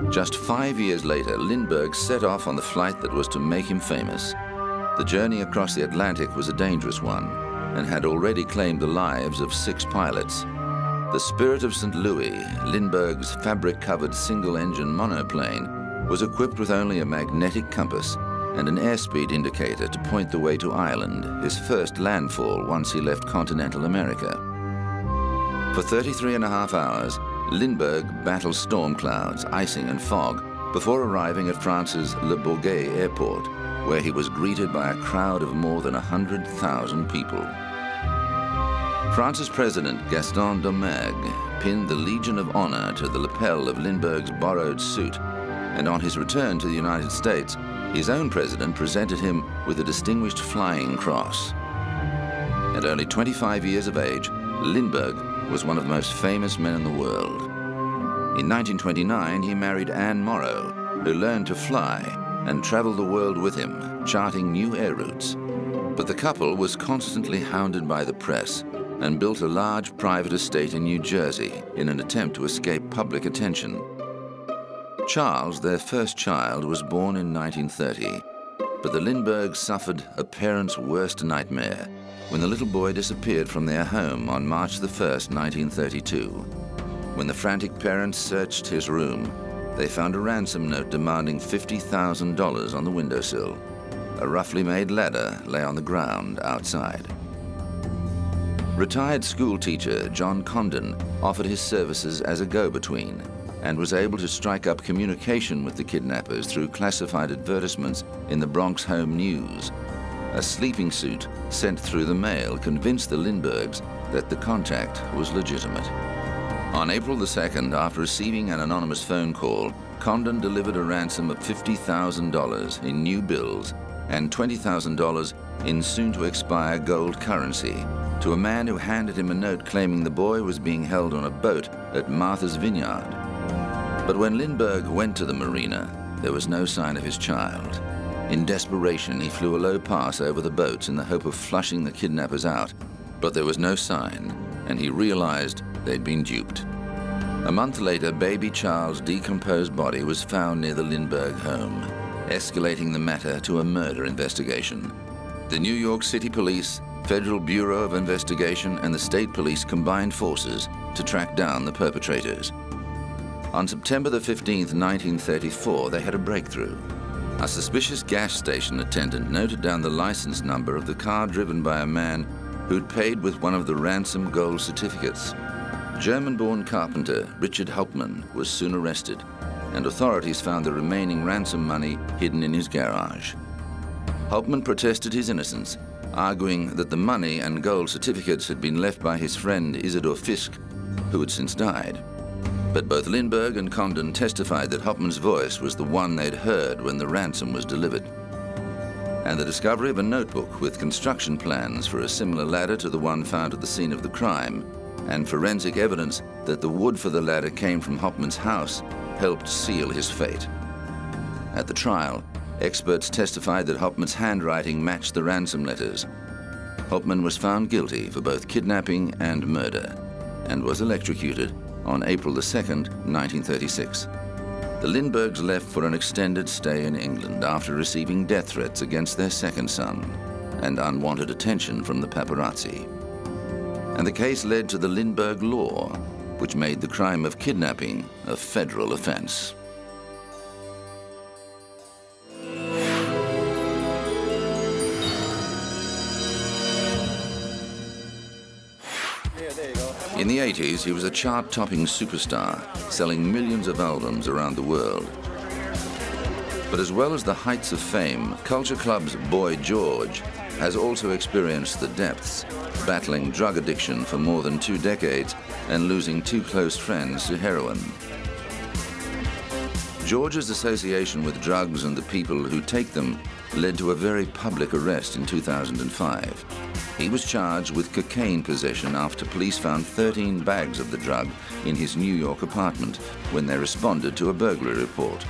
Just 5 years later, Lindbergh set off on the flight that was to make him famous. The journey across the Atlantic was a dangerous one and had already claimed the lives of 6 pilots. The Spirit of St. Louis, Lindbergh's fabric-covered single-engine monoplane, was equipped with only a magnetic compass and an airspeed indicator to point the way to Ireland, his first landfall once he left continental America. For 33.5 hours, Lindbergh battled storm clouds, icing and fog before arriving at France's Le Bourget airport, where he was greeted by a crowd of more than 100,000 people. France's President Gaston Doumergue pinned the Legion of Honor to the lapel of Lindbergh's borrowed suit, and on his return to the United States, his own president presented him with a Distinguished Flying Cross. At only 25 years of age, Lindbergh was one of the most famous men in the world. In 1929, he married Anne Morrow, who learned to fly and traveled the world with him, charting new air routes. But the couple was constantly hounded by the press and built a large private estate in New Jersey in an attempt to escape public attention. Charles, their first child, was born in 1930, but the Lindberghs suffered a parent's worst nightmare when the little boy disappeared from their home on March the 1st, 1932. When the frantic parents searched his room, they found a ransom note demanding $50,000 on the windowsill. A roughly made ladder lay on the ground outside. Retired school teacher John Condon offered his services as a go-between and was able to strike up communication with the kidnappers through classified advertisements in the Bronx Home News. A sleeping suit sent through the mail convinced the Lindberghs that the contact was legitimate. On April the 2nd, after receiving an anonymous phone call, Condon delivered a ransom of $50,000 in new bills and $20,000 in soon-to-expire gold currency to a man who handed him a note claiming the boy was being held on a boat at Martha's Vineyard. But when Lindbergh went to the marina, there was no sign of his child. In desperation, he flew a low pass over the boats in the hope of flushing the kidnappers out, but there was no sign, and he realized they'd been duped. A month later, baby Charles' decomposed body was found near the Lindbergh home, escalating the matter to a murder investigation. The New York City Police, Federal Bureau of Investigation, and the state police combined forces to track down the perpetrators. On September the 15th, 1934, they had a breakthrough. A suspicious gas station attendant noted down the license number of the car driven by a man who'd paid with one of the ransom gold certificates. German-born carpenter Richard Hauptmann was soon arrested, and authorities found the remaining ransom money hidden in his garage. Hauptmann protested his innocence, arguing that the money and gold certificates had been left by his friend Isidor Fisk, who had since died. But both Lindbergh and Condon testified that Hauptmann's voice was the one they'd heard when the ransom was delivered. And the discovery of a notebook with construction plans for a similar ladder to the one found at the scene of the crime, and forensic evidence that the wood for the ladder came from Hauptmann's house, helped seal his fate. At the trial, experts testified that Hauptmann's handwriting matched the ransom letters. Hauptmann was found guilty for both kidnapping and murder, and was electrocuted on April the 2nd, 1936. The Lindberghs left for an extended stay in England after receiving death threats against their second son and unwanted attention from the paparazzi. And the case led to the Lindbergh Law, which made the crime of kidnapping a federal offense. In the 80s, he was a chart-topping superstar, selling millions of albums around the world. But as well as the heights of fame, Culture Club's Boy George has also experienced the depths, battling drug addiction for more than 2 decades and losing 2 close friends to heroin. George's association with drugs and the people who take them led to a very public arrest in 2005. He was charged with cocaine possession after police found 13 bags of the drug in his New York apartment when they responded to a burglary report.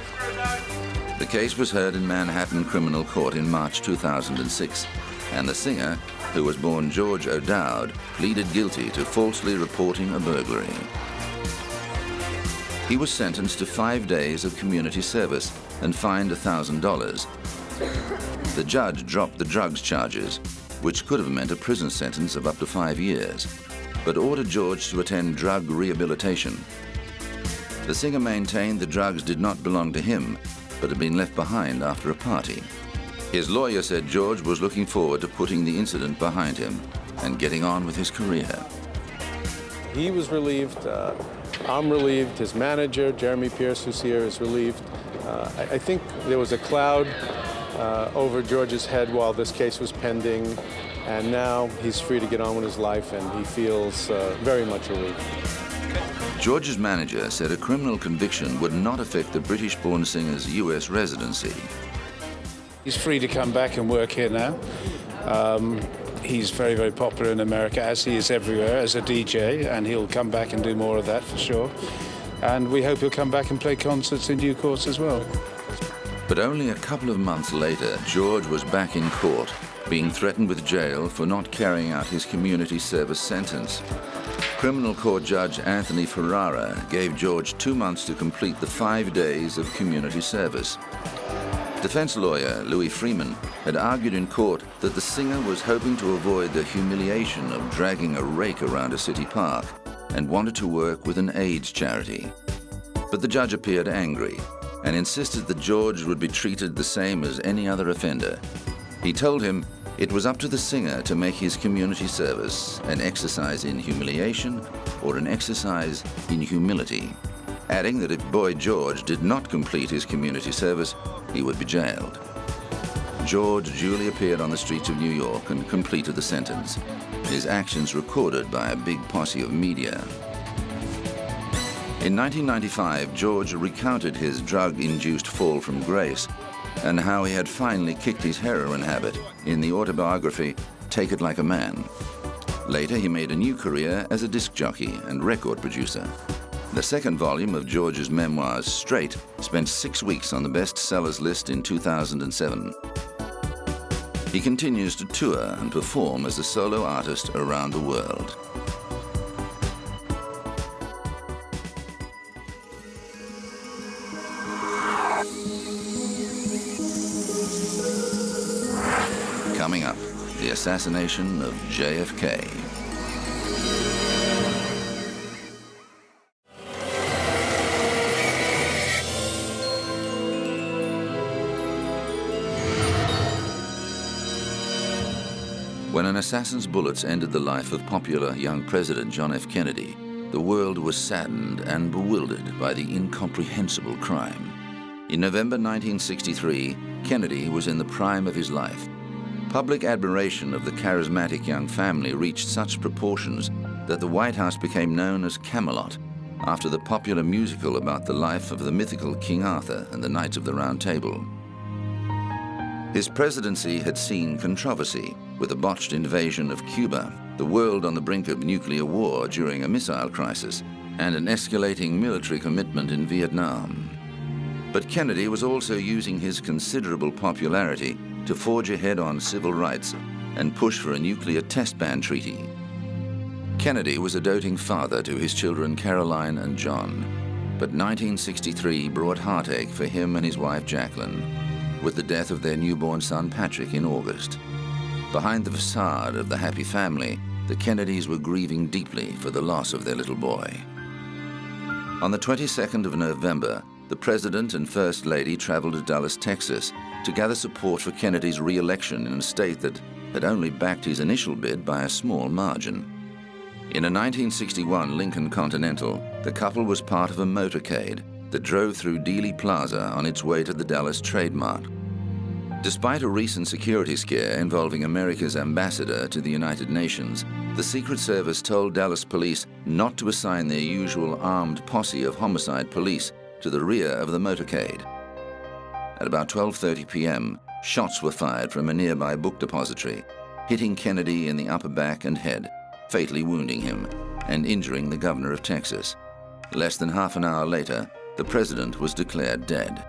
The case was heard in Manhattan Criminal Court in March 2006, and the singer, who was born George O'Dowd, pleaded guilty to falsely reporting a burglary. He was sentenced to 5 days of community service and fined $1,000. The judge dropped the drugs charges, which could have meant a prison sentence of up to 5 years, but ordered George to attend drug rehabilitation. The singer maintained the drugs did not belong to him, but had been left behind after a party. His lawyer said George was looking forward to putting the incident behind him and getting on with his career. He was relieved. I'm relieved. His manager, Jeremy Pierce, who's here, is relieved. I think there was a cloud over George's head while this case was pending, and now he's free to get on with his life, and he feels very much relieved. George's manager said a criminal conviction would not affect the British-born singer's US residency. He's free to come back and work here now. He's very, very popular in America, as he is everywhere, as a DJ, and he'll come back and do more of that for sure. And we hope he'll come back and play concerts in due course as well. But only a couple of months later, George was back in court, being threatened with jail for not carrying out his community service sentence. Criminal court judge Anthony Ferrara gave George 2 months to complete the 5 days of community service. Defense lawyer Louis Freeman had argued in court that the singer was hoping to avoid the humiliation of dragging a rake around a city park and wanted to work with an AIDS charity. But the judge appeared angry and insisted that George would be treated the same as any other offender. He told him it was up to the singer to make his community service an exercise in humiliation or an exercise in humility, adding that if boy George did not complete his community service, he would be jailed. George duly appeared on the streets of New York and completed the sentence, his actions recorded by a big posse of media. In 1995, George recounted his drug-induced fall from grace and how he had finally kicked his heroin habit in the autobiography Take It Like a Man. Later, he made a new career as a disc jockey and record producer. The second volume of George's memoirs, Straight, spent 6 weeks on the bestsellers list in 2007. He continues to tour and perform as a solo artist around the world. Coming up, the assassination of JFK. When an assassin's bullets ended the life of popular young President John F. Kennedy, the world was saddened and bewildered by the incomprehensible crime. In November 1963, Kennedy was in the prime of his life. Public admiration of the charismatic young family reached such proportions that the White House became known as Camelot, after the popular musical about the life of the mythical King Arthur and the Knights of the Round Table. His presidency had seen controversy, with a botched invasion of Cuba, the world on the brink of nuclear war during a missile crisis, and an escalating military commitment in Vietnam. But Kennedy was also using his considerable popularity to forge ahead on civil rights and push for a nuclear test ban treaty. Kennedy was a doting father to his children Caroline and John, but 1963 brought heartache for him and his wife Jacqueline, with the death of their newborn son Patrick in August. Behind the facade of the happy family, the Kennedys were grieving deeply for the loss of their little boy. On the 22nd of November, the President and First Lady traveled to Dallas, Texas, to gather support for Kennedy's re-election in a state that had only backed his initial bid by a small margin. In a 1961 Lincoln Continental, the couple was part of a motorcade that drove through Dealey Plaza on its way to the Dallas Trade Mart. Despite a recent security scare involving America's ambassador to the United Nations, the Secret Service told Dallas police not to assign their usual armed posse of homicide police to the rear of the motorcade. At about 12:30 p.m., shots were fired from a nearby book depository, hitting Kennedy in the upper back and head, fatally wounding him and injuring the governor of Texas. Less than half an hour later, the president was declared dead.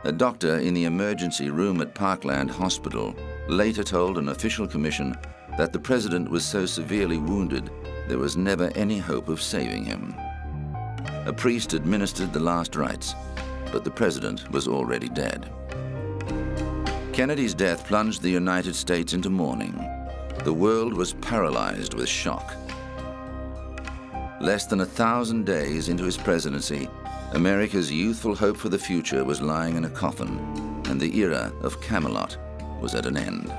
A doctor in the emergency room at Parkland Hospital later told an official commission that the president was so severely wounded there was never any hope of saving him. a priest administered the last rites, but the president was already dead. Kennedy's death plunged the United States into mourning. The world was paralyzed with shock. Less than 1,000 days into his presidency, America's youthful hope for the future was lying in a coffin, and the era of Camelot was at an end.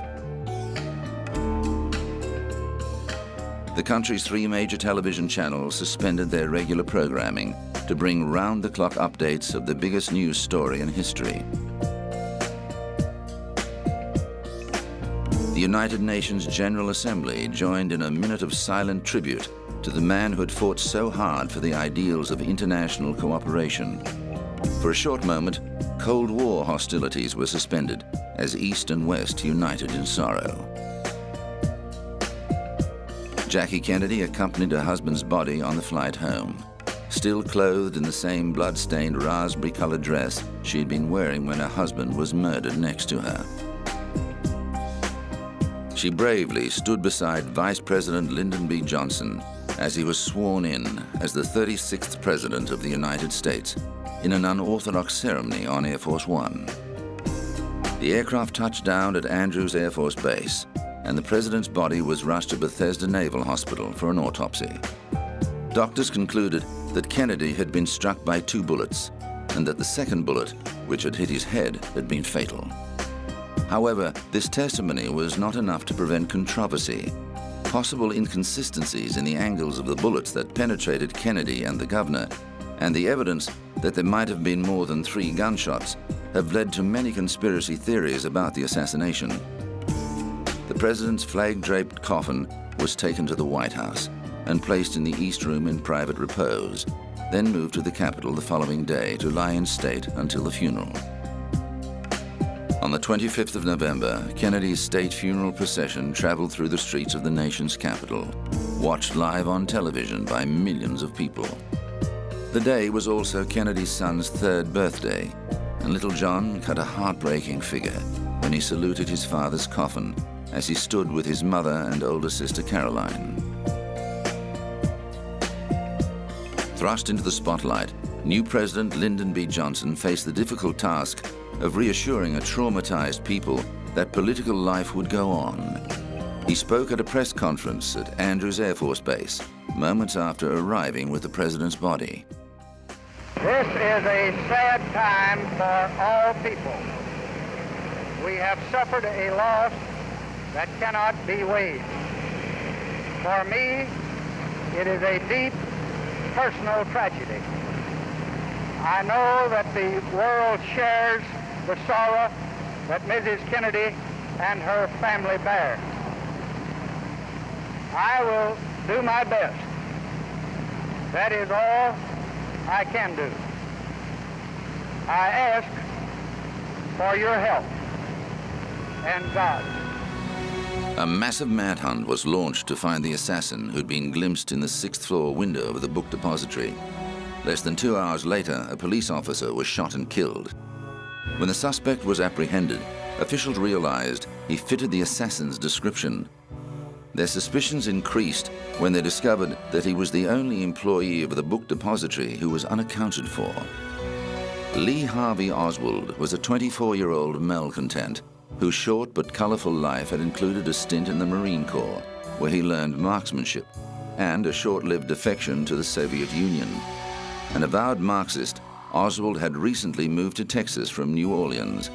The country's 3 major television channels suspended their regular programming to bring round-the-clock updates of the biggest news story in history. The United Nations General Assembly joined in a minute of silent tribute to the man who had fought so hard for the ideals of international cooperation. For a short moment, Cold War hostilities were suspended as East and West united in sorrow. Jackie Kennedy accompanied her husband's body on the flight home, still clothed in the same blood-stained raspberry-colored dress she had been wearing when her husband was murdered next to her. She bravely stood beside Vice President Lyndon B. Johnson as he was sworn in as the 36th President of the United States in an unorthodox ceremony on Air Force One. The aircraft touched down at Andrews Air Force Base, and the President's body was rushed to Bethesda Naval Hospital for an autopsy. Doctors concluded that Kennedy had been struck by 2 bullets, and that the second bullet, which had hit his head, had been fatal. However, this testimony was not enough to prevent controversy. Possible inconsistencies in the angles of the bullets that penetrated Kennedy and the governor, and the evidence that there might have been more than 3 gunshots, have led to many conspiracy theories about the assassination. The president's flag-draped coffin was taken to the White House and placed in the East Room in private repose, then moved to the Capitol the following day to lie in state until the funeral. On the 25th of November, Kennedy's state funeral procession traveled through the streets of the nation's capital, watched live on television by millions of people. The day was also Kennedy's son's 3rd birthday, and little John cut a heartbreaking figure when he saluted his father's coffin as he stood with his mother and older sister Caroline. Thrust into the spotlight, new President Lyndon B. Johnson faced the difficult task of reassuring a traumatized people that political life would go on. He spoke at a press conference at Andrews Air Force Base, moments after arriving with the president's body. This is a sad time for all people. We have suffered a loss that cannot be weighed. For me, it is a deep personal tragedy. I know that the world shares the sorrow that Mrs. Kennedy and her family bear. I will do my best. That is all I can do. I ask for your help and God's. A massive manhunt was launched to find the assassin who'd been glimpsed in the 6th floor window of the book depository. Less than 2 hours later, a police officer was shot and killed. When the suspect was apprehended, officials realized he fitted the assassin's description. Their suspicions increased when they discovered that he was the only employee of the book depository who was unaccounted for. Lee Harvey Oswald was a 24-year-old malcontent whose short but colorful life had included a stint in the Marine Corps, where he learned marksmanship, and a short-lived defection to the Soviet Union. An avowed Marxist, Oswald had recently moved to Texas from New Orleans,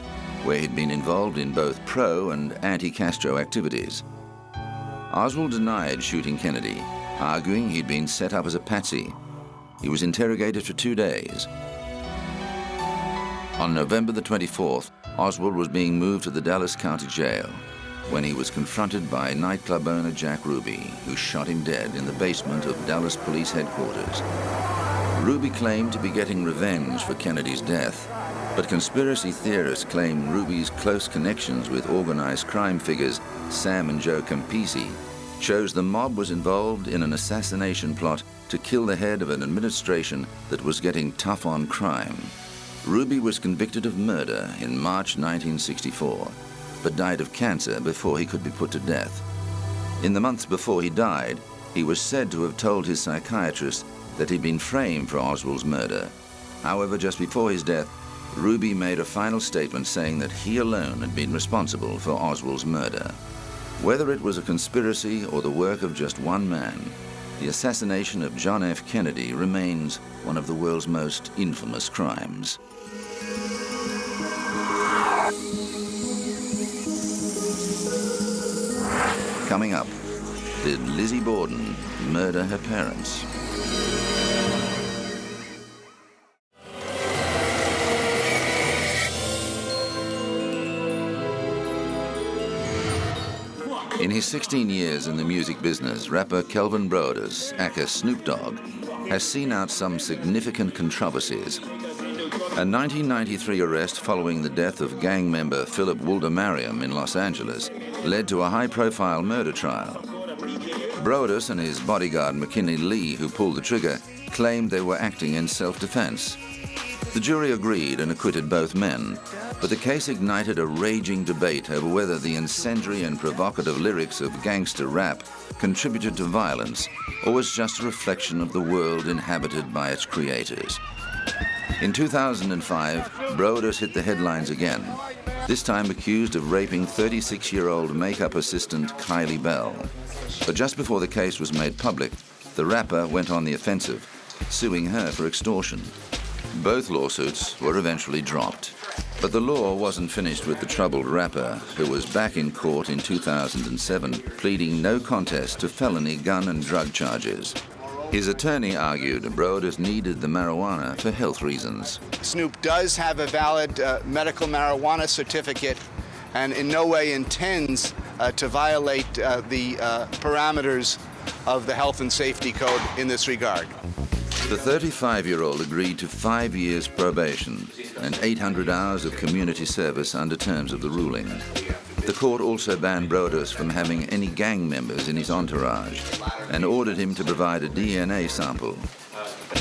where he'd been involved in both pro- and anti-Castro activities. Oswald denied shooting Kennedy, arguing he'd been set up as a patsy. He was interrogated for 2 days. On November the 24th, Oswald was being moved to the Dallas County Jail when he was confronted by nightclub owner Jack Ruby, who shot him dead in the basement of Dallas Police Headquarters. Ruby claimed to be getting revenge for Kennedy's death, but conspiracy theorists claim Ruby's close connections with organized crime figures Sam and Joe Campisi shows the mob was involved in an assassination plot to kill the head of an administration that was getting tough on crime. Ruby was convicted of murder in March 1964, but died of cancer before he could be put to death. In the months before he died, he was said to have told his psychiatrist that he'd been framed for Oswald's murder. However, just before his death, Ruby made a final statement saying that he alone had been responsible for Oswald's murder. Whether it was a conspiracy or the work of just one man, the assassination of John F. Kennedy remains one of the world's most infamous crimes. Coming up, did Lizzie Borden murder her parents? In his 16 years in the music business, rapper Kelvin Brodus, aka Snoop Dogg, has seen out some significant controversies. A 1993 arrest following the death of gang member Philip Wulder-Mariam in Los Angeles led to a high-profile murder trial. Brodus and his bodyguard McKinley Lee, who pulled the trigger, claimed they were acting in self-defense. The jury agreed and acquitted both men, but the case ignited a raging debate over whether the incendiary and provocative lyrics of gangster rap contributed to violence or was just a reflection of the world inhabited by its creators. In 2005, Brodus hit the headlines again, this time accused of raping 36-year-old makeup assistant Kylie Bell. But just before the case was made public, the rapper went on the offensive, suing her for extortion. Both lawsuits were eventually dropped. But the law wasn't finished with the troubled rapper, who was back in court in 2007, pleading no contest to felony gun and drug charges. His attorney argued Brodus needed the marijuana for health reasons. Snoop does have a valid medical marijuana certificate and in no way intends to violate the parameters of the health and safety code in this regard. The 35-year-old agreed to 5 years probation and 800 hours of community service under terms of the ruling. The court also banned Brodus from having any gang members in his entourage and ordered him to provide a DNA sample.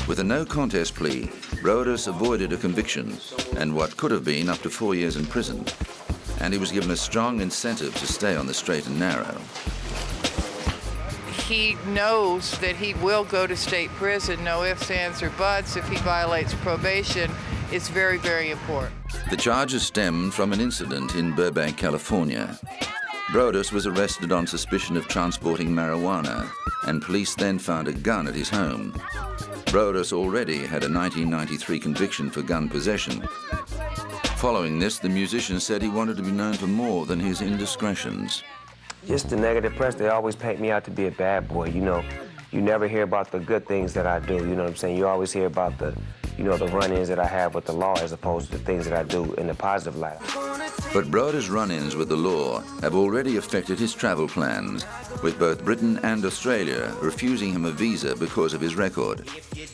With a no-contest plea, Brodus avoided a conviction and what could have been up to 4 years in prison. And he was given a strong incentive to stay on the straight and narrow. He knows that he will go to state prison, no ifs, ands, or buts, if he violates probation. It's very, very important. The charges stemmed from an incident in Burbank, California. Brodus was arrested on suspicion of transporting marijuana, and police then found a gun at his home. Brodus already had a 1993 conviction for gun possession. Following this, the musician said he wanted to be known for more than his indiscretions. Just the negative press, they always paint me out to be a bad boy, you know. You never hear about the good things that I do, you know what I'm saying? You always hear about the run-ins that I have with the law as opposed to the things that I do in the positive light. But Brodus' run-ins with the law have already affected his travel plans, with both Britain and Australia refusing him a visa because of his record.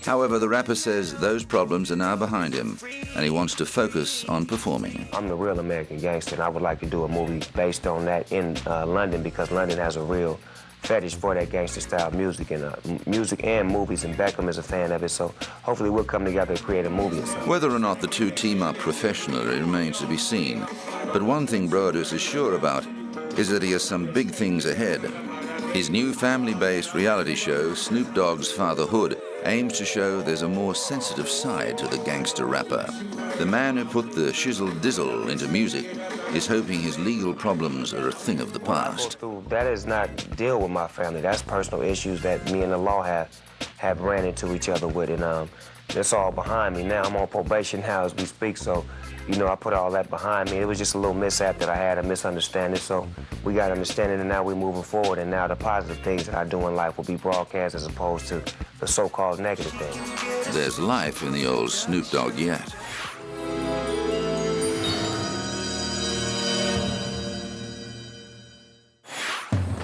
However, the rapper says those problems are now behind him, and he wants to focus on performing. I'm the real American gangster, and I would like to do a movie based on that in London, because London has a real fetish for that gangster-style music and movies, and Beckham is a fan of it, so hopefully we'll come together and create a movie or something. Whether or not the two team up professionally remains to be seen, but one thing Brodus is sure about is that he has some big things ahead. His new family-based reality show, Snoop Dogg's Fatherhood, aims to show there's a more sensitive side to the gangster rapper. The man who put the shizzle-dizzle into music is hoping his legal problems are a thing of the past. That is not deal with my family. That's personal issues that me and the law have ran into each other with, and that's all behind me now. I'm on probation now as we speak, so I put all that behind me. It was just a little mishap that I had, a misunderstanding, so we got understanding, and now we're moving forward, and now the positive things that I do in life will be broadcast as opposed to the so-called negative things. There's life in the old Snoop Dogg yet.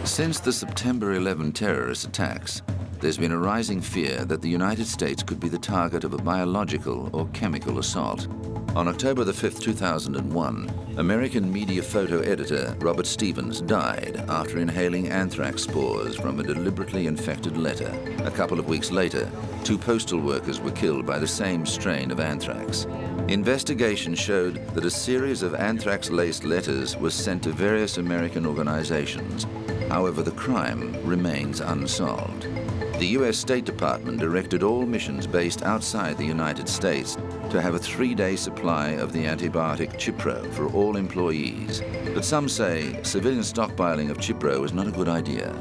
Since the September 11 terrorist attacks, there's been a rising fear that the United States could be the target of a biological or chemical assault. On October the 5th, 2001, American media photo editor Robert Stevens died after inhaling anthrax spores from a deliberately infected letter. A couple of weeks later, 2 postal workers were killed by the same strain of anthrax. Investigation showed that a series of anthrax-laced letters was sent to various American organizations. However, the crime remains unsolved. The US State Department directed all missions based outside the United States to have a 3-day supply of the antibiotic Cipro for all employees. But some say civilian stockpiling of Cipro is not a good idea.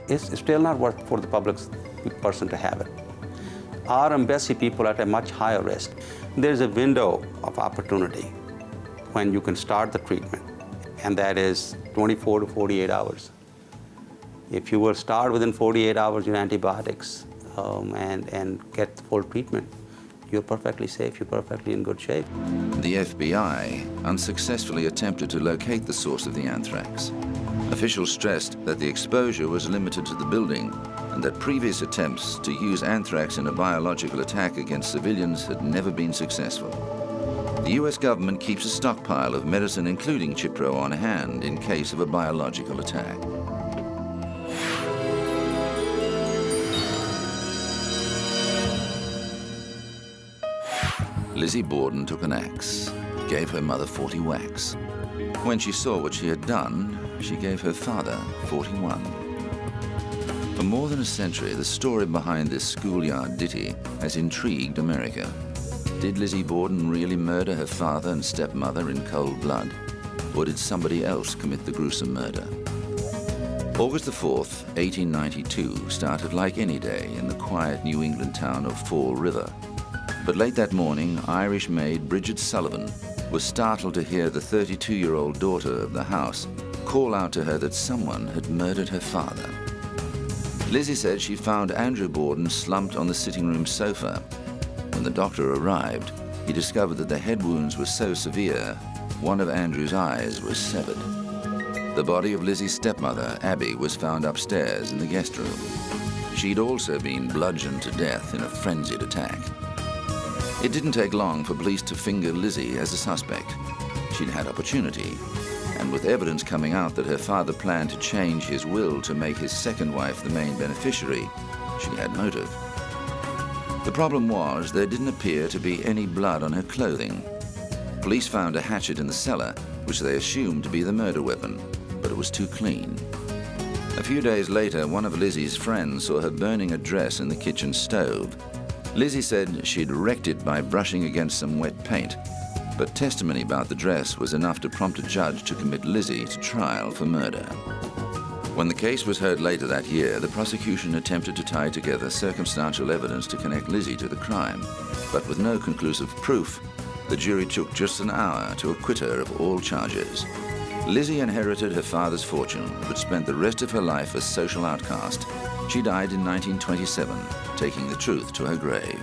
It's still not worth for the public person to have it. Our embassy people are at a much higher risk. There's a window of opportunity when you can start the treatment, and that is 24 to 48 hours. If you will start within 48 hours your antibiotics and get the full treatment, you're perfectly safe, you're perfectly in good shape. The FBI unsuccessfully attempted to locate the source of the anthrax. Officials stressed that the exposure was limited to the building and that previous attempts to use anthrax in a biological attack against civilians had never been successful. The US government keeps a stockpile of medicine, including Cipro, on hand in case of a biological attack. Lizzie Borden took an axe, gave her mother 40 whacks. When she saw what she had done, she gave her father 41. For more than a century, the story behind this schoolyard ditty has intrigued America. Did Lizzie Borden really murder her father and stepmother in cold blood? Or did somebody else commit the gruesome murder? August the 4th, 1892 started like any day in the quiet New England town of Fall River. But late that morning, Irish maid Bridget Sullivan was startled to hear the 32-year-old daughter of the house call out to her that someone had murdered her father. Lizzie said she found Andrew Borden slumped on the sitting room sofa. When the doctor arrived, he discovered that the head wounds were so severe, one of Andrew's eyes was severed. The body of Lizzie's stepmother, Abby, was found upstairs in the guest room. She'd also been bludgeoned to death in a frenzied attack. It didn't take long for police to finger Lizzie as a suspect. She'd had opportunity, and with evidence coming out that her father planned to change his will to make his second wife the main beneficiary, she had motive. The problem was there didn't appear to be any blood on her clothing. Police found a hatchet in the cellar, which they assumed to be the murder weapon, but it was too clean. A few days later, one of Lizzie's friends saw her burning a dress in the kitchen stove. Lizzie said she'd wrecked it by brushing against some wet paint, but testimony about the dress was enough to prompt a judge to commit Lizzie to trial for murder. When the case was heard later that year, the prosecution attempted to tie together circumstantial evidence to connect Lizzie to the crime, but with no conclusive proof, the jury took just an hour to acquit her of all charges. Lizzie inherited her father's fortune, but spent the rest of her life a social outcast. She died in 1927, taking the truth to her grave.